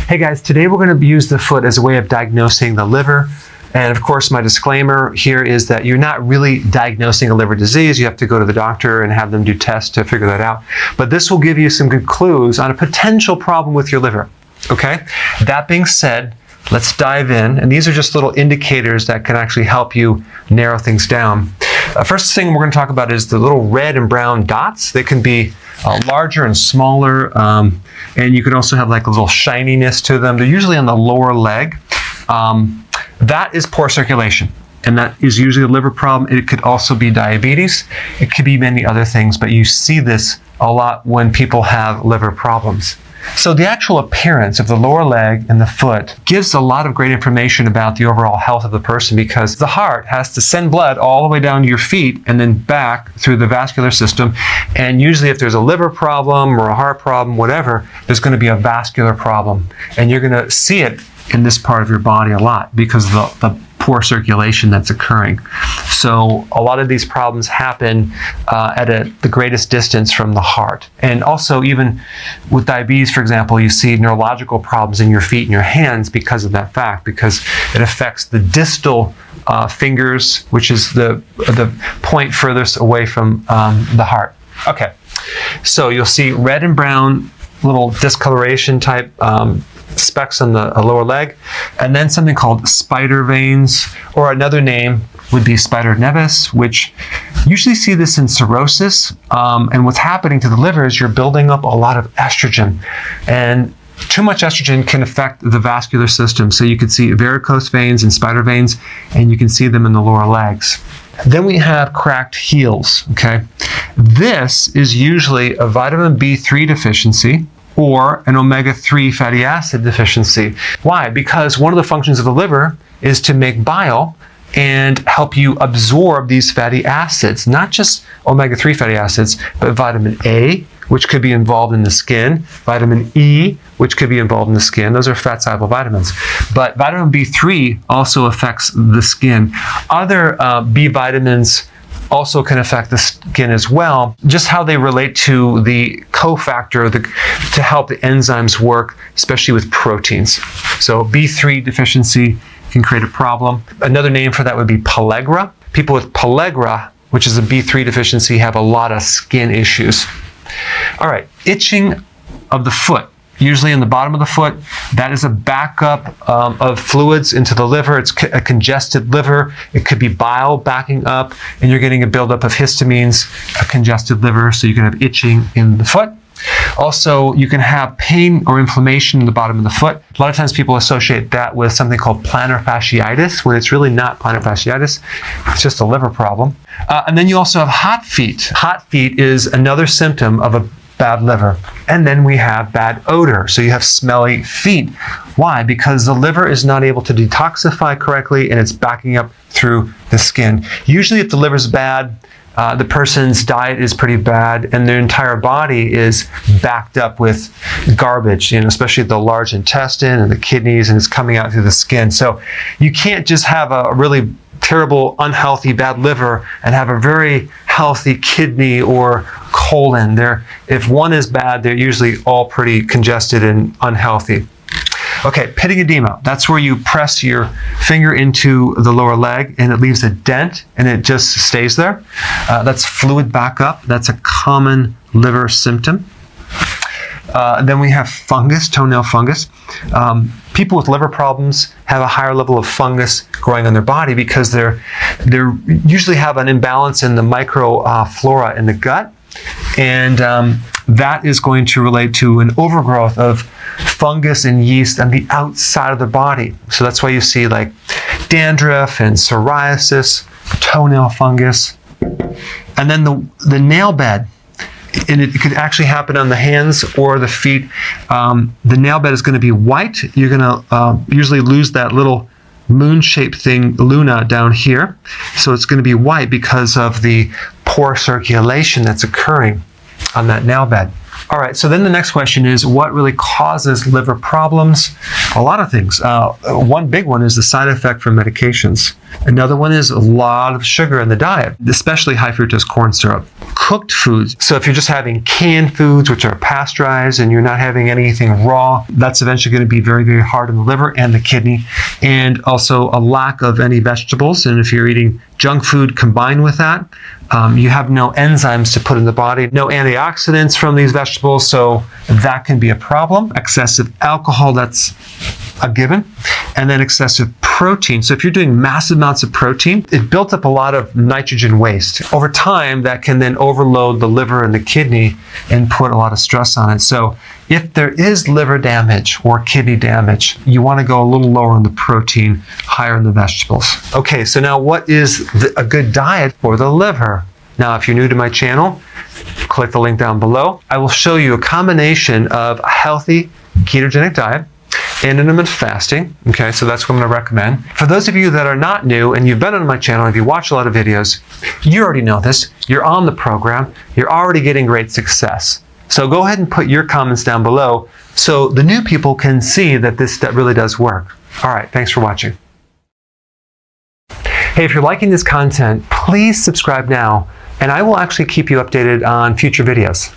Hey guys, today we're going to use the foot as a way of diagnosing the liver. And of course, my disclaimer here is that you're not really diagnosing a liver disease. You have to go to the doctor and have them do tests to figure that out. But this will give you some good clues on a potential problem with your liver. Okay? That being said, let's dive in. And these are just little indicators that can actually help you narrow things down. First thing we're going to talk about is the little red and brown dots. They can be larger and smaller, and you can also have like a little shininess to them. They're usually on the lower leg. That is poor circulation, and that is usually a liver problem. It could also be diabetes. It could be many other things, but you see this a lot when people have liver problems. So the actual appearance of the lower leg and the foot gives a lot of great information about the overall health of the person, because the heart has to send blood all the way down to your feet and then back through the vascular system. And usually if there's a liver problem or a heart problem, whatever, there's going to be a vascular problem. And you're going to see it in this part of your body a lot because of the poor circulation that's occurring. So a lot of these problems happen at the greatest distance from the heart. And also even with diabetes, for example, you see neurological problems in your feet and your hands because of that fact, because it affects the distal fingers, which is the point furthest away from the heart. Okay, so you'll see red and brown little discoloration type specks on the lower leg, and then something called spider veins, or another name would be spider nevus, which usually see this in cirrhosis. And what's happening to the liver is you're building up a lot of estrogen, and too much estrogen can affect the vascular system. So you can see varicose veins and spider veins, and you can see them in the lower legs. Then we have cracked heels, okay? This is usually a vitamin B3 deficiency or an omega-3 fatty acid deficiency. Why? Because one of the functions of the liver is to make bile and help you absorb these fatty acids, not just omega-3 fatty acids, but vitamin A, which could be involved in the skin, vitamin E, which could be involved in the skin. Those are fat-soluble vitamins. But vitamin B3 also affects the skin. Other B vitamins also can affect the skin as well. Just how they relate to the cofactor to help the enzymes work, especially with proteins. So B3 deficiency can create a problem. Another name for that would be pellagra. People with pellagra, which is a B3 deficiency, have a lot of skin issues. All right, itching of the foot. Usually in the bottom of the foot, that is a backup of fluids into the liver. It's a congested liver. It could be bile backing up, and you're getting a buildup of histamines, a congested liver, so you can have itching in the foot. Also, you can have pain or inflammation in the bottom of the foot. A lot of times people associate that with something called plantar fasciitis, when it's really not plantar fasciitis. It's just a liver problem. And then you also have hot feet. Hot feet is another symptom of a bad liver. And then we have bad odor. So you have smelly feet. Why? Because the liver is not able to detoxify correctly, and it's backing up through the skin. Usually if the liver's bad, the person's diet is pretty bad, and their entire body is backed up with garbage, especially the large intestine and the kidneys, and it's coming out through the skin. So you can't just have a really terrible, unhealthy, bad liver and have a very healthy kidney or colon. If one is bad, they're usually all pretty congested and unhealthy. Okay, pitting edema. That's where you press your finger into the lower leg and it leaves a dent and it just stays there. That's fluid backup. That's a common liver symptom. Then we have fungus, toenail fungus. People with liver problems have a higher level of fungus growing on their body because they usually have an imbalance in the microflora in the gut, and that is going to relate to an overgrowth of fungus and yeast on the outside of the body. So that's why you see like dandruff and psoriasis, toenail fungus, and then the nail bed. And it could actually happen on the hands or the feet. The nail bed is going to be white. You're going to usually lose that little moon-shaped thing, luna, down here. So it's going to be white because of the poor circulation that's occurring on that nail bed. All right, so then the next question is, what really causes liver problems? A lot of things. One big one is the side effect from medications. Another one is a lot of sugar in the diet, especially high fructose corn syrup. Cooked foods. So if you're just having canned foods, which are pasteurized, and you're not having anything raw, that's eventually going to be very, very hard on the liver and the kidney. And also a lack of any vegetables. And if you're eating junk food combined with that, you have no enzymes to put in the body, no antioxidants from these vegetables, so that can be a problem. Excessive alcohol, that's a given. And then excessive protein. So if you're doing massive amounts of protein, it built up a lot of nitrogen waste. Over time, that can then overload the liver and the kidney and put a lot of stress on it. So if there is liver damage or kidney damage, you want to go a little lower in the protein, higher in the vegetables. Okay, so now what is a good diet for the liver? Now, if you're new to my channel, click the link down below. I will show you a combination of a healthy ketogenic diet and intermittent fasting. Okay, so that's what I'm going to recommend. For those of you that are not new and you've been on my channel, if you watch a lot of videos, you already know this. You're on the program. You're already getting great success. So go ahead and put your comments down below so the new people can see that that really does work. All right, thanks for watching. Hey, if you're liking this content, please subscribe now, and I will actually keep you updated on future videos.